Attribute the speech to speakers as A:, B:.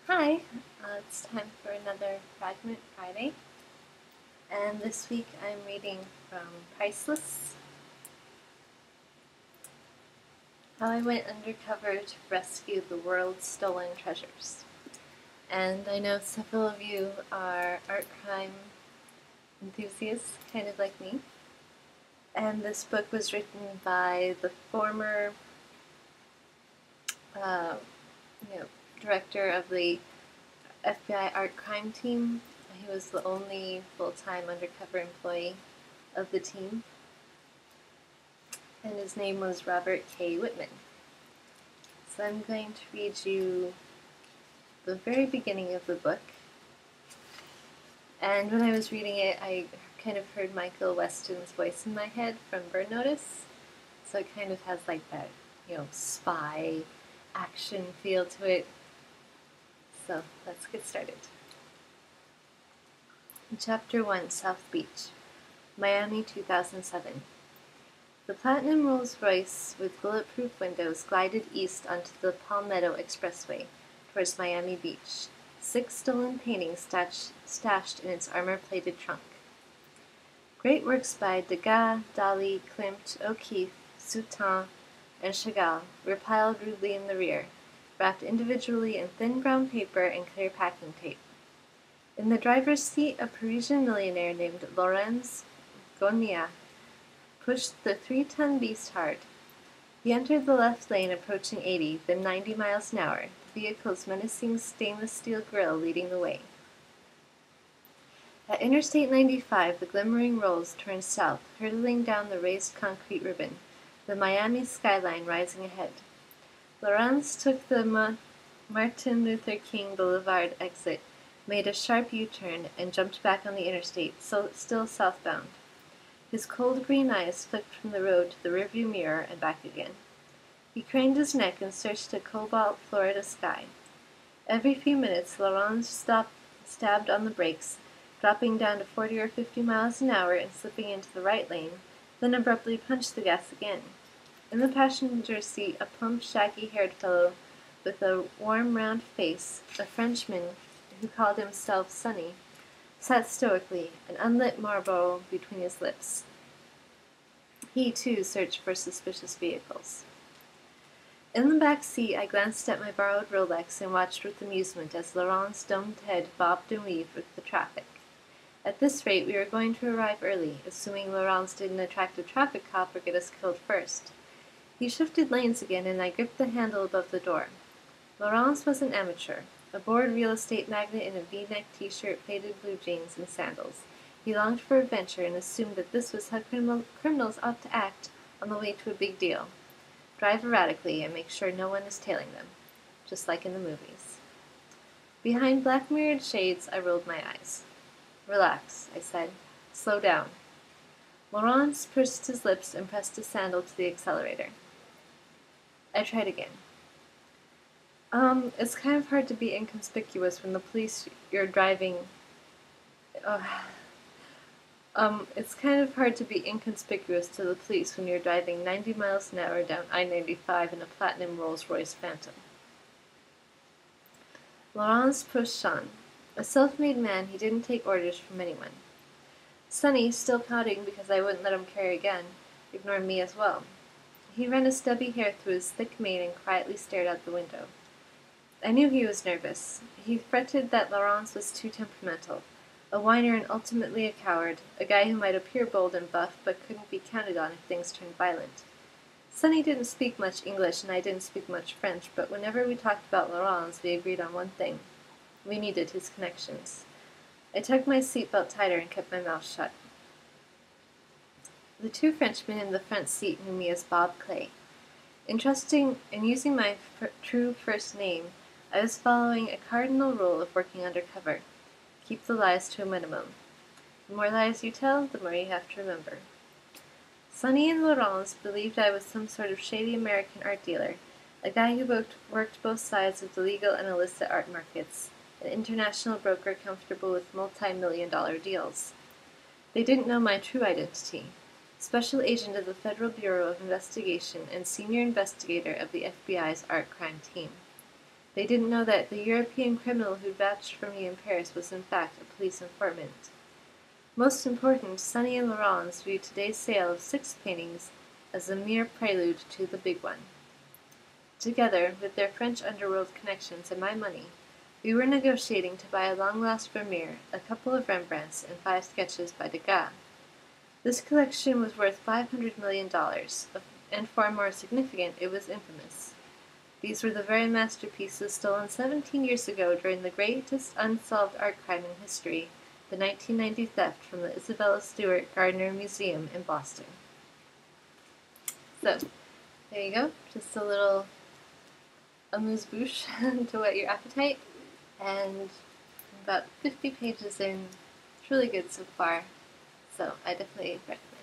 A: Hi, it's time for another Fragment Friday, and this week I'm reading from Priceless, How I Went Undercover to Rescue the World's Stolen Treasures. And I know several of you are art crime enthusiasts, kind of like me, and this book was written by the former uh, director of the FBI art crime team. He was the only full-time undercover employee of the team, and his name was Robert K Wittman. So I'm going to read you the very beginning of the book. And when I was reading it, I kind of heard Michael Weston's voice in my head from Burn Notice. So it kind of has like that, spy action feel to it. So let's get started. Chapter 1, South Beach, Miami, 2007. The Platinum Rolls-Royce with bulletproof windows glided east onto the Palmetto Expressway towards Miami Beach, 6 stolen paintings stashed in its armor-plated trunk. Great works by Degas, Dali, Klimt, O'Keeffe, Soutin, and Chagall were piled rudely in the rear, wrapped individually in thin brown paper and clear packing tape. In the driver's seat, a Parisian millionaire named Laurens Gognac pushed the 3-ton beast hard. He entered the left lane approaching 80, then 90 miles an hour, the vehicle's menacing stainless steel grille leading the way. At Interstate 95, the glimmering Rolls turned south, hurtling down the raised concrete ribbon, the Miami skyline rising ahead. Laurens took the Martin Luther King Boulevard exit, made a sharp U-turn, and jumped back on the interstate, still southbound. His cold green eyes flicked from the road to the rearview mirror and back again. He craned his neck and searched a cobalt Florida sky. Every few minutes, Laurens stabbed on the brakes, dropping down to 40 or 50 miles an hour and slipping into the right lane, then abruptly punched the gas again. In the passenger seat, a plump, shaggy-haired fellow with a warm, round face, a Frenchman who called himself Sonny, sat stoically, an unlit Marlboro between his lips. He, too, searched for suspicious vehicles. In the back seat, I glanced at my borrowed Rolex and watched with amusement as Laurent's domed head bobbed and weaved with the traffic. At this rate, we were going to arrive early, assuming Laurent's didn't attract a traffic cop or get us killed first. He shifted lanes again, and I gripped the handle above the door. Laurent's was an amateur, a bored real estate magnate in a V-neck t-shirt, faded blue jeans, and sandals. He longed for adventure and assumed that this was how criminals ought to act on the way to a big deal. Drive erratically and make sure no one is tailing them, just like in the movies. Behind black mirrored shades, I rolled my eyes. Relax, I said. Slow down. Laurent pursed his lips and pressed his sandal to the accelerator. I tried again. It's kind of hard to be inconspicuous when the police you're driving... it's kind of hard to be inconspicuous to the police when you're driving 90 miles an hour down I-95 in a platinum Rolls-Royce Phantom. Laurent pushed on. A self-made man, he didn't take orders from anyone. Sonny, still pouting because I wouldn't let him carry a gun, ignored me as well. He ran his stubby hair through his thick mane and quietly stared out the window. I knew he was nervous. He fretted that Laurent was too temperamental, a whiner and ultimately a coward, a guy who might appear bold and buff but couldn't be counted on if things turned violent. Sonny didn't speak much English and I didn't speak much French, but whenever we talked about Laurent, we agreed on one thing. We needed his connections. I tugged my seatbelt tighter and kept my mouth shut. The 2 Frenchmen in the front seat knew me as Bob Clay. Interesting in using my true first name, I was following a cardinal rule of working undercover. Keep the lies to a minimum. The more lies you tell, the more you have to remember. Sonny and Laurent believed I was some sort of shady American art dealer, a guy who worked both sides of the legal and illicit art markets, an international broker comfortable with multi-million-dollar deals. They didn't know my true identity. Special Agent of the Federal Bureau of Investigation and Senior Investigator of the FBI's art crime team. They didn't know that the European criminal who vouched for me in Paris was in fact a police informant. Most important, Sonny and Laurence viewed today's sale of 6 paintings as a mere prelude to the big one. Together, with their French underworld connections and my money, we were negotiating to buy a long-lost Vermeer, a couple of Rembrandts, and 5 sketches by Degas. This collection was worth $500 million, and far more significant, it was infamous. These were the very masterpieces stolen 17 years ago during the greatest unsolved art crime in history, the 1990 theft from the Isabella Stewart Gardner Museum in Boston. So, there you go, just a little amuse-bouche to whet your appetite, and about 50 pages in. It's really good so far, so I definitely recommend it.